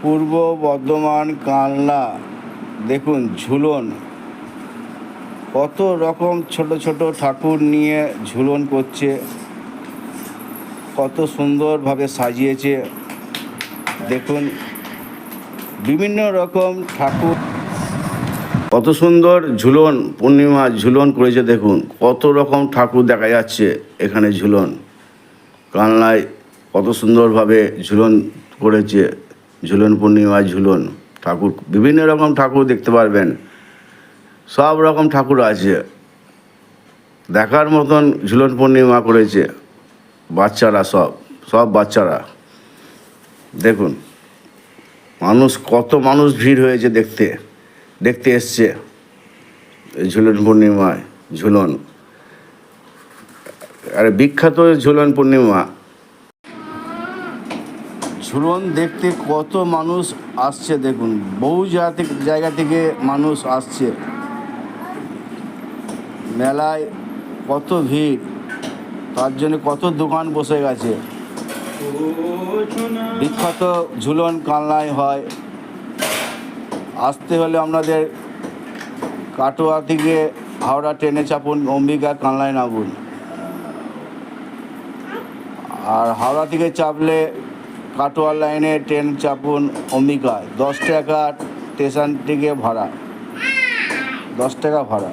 পূর্ব বর্ধমান কানলা দেখুন ঝুলন, কত রকম ছোট ছোট ঠাকুর নিয়ে ঝুলন করছে, কত সুন্দরভাবে সাজিয়েছে। দেখুন বিভিন্ন রকম ঠাকুর, কত সুন্দর ঝুলন, পূর্ণিমা ঝুলন করেছে। দেখুন কত রকম ঠাকুর দেখা যাচ্ছে এখানে। ঝুলন কানলায় কত সুন্দরভাবে ঝুলন করেছে। ঝুলন পূর্ণিমা ঝুলন ঠাকুর, বিভিন্ন রকম ঠাকুর দেখতে পারবেন। সব রকম ঠাকুর আছে, দেখার মতন ঝুলন পূর্ণিমা করেছে বাচ্চারা, সব বাচ্চারা। দেখুন কত মানুষ ভিড় হয়েছে দেখতে এসছে এই ঝুলন পূর্ণিমায়। ঝুলন আরে বিখ্যাত ঝুলন পূর্ণিমা। ঝুলন দেখতে কত মানুষ আসছে, দেখুন বহু জায়গা থেকে মানুষ আসছে। মেলায় কত ভিড়, তার জন্য কত দোকান বসে গেছে। বিখ্যাত ঝুলন কানলায় হয়। আসতে হলে আপনাদের কাটোয়া থেকে হাওড়া ট্রেনে চাপুন, অম্বিকা কানলায় নামুন। আর হাওড়া থেকে চাপলে কাটোয়া লাইনে ট্রেন চাপুন অম্বিকায়। 10 টাকা স্টেশন থেকে ভাড়া, 10 টাকা ভাড়া।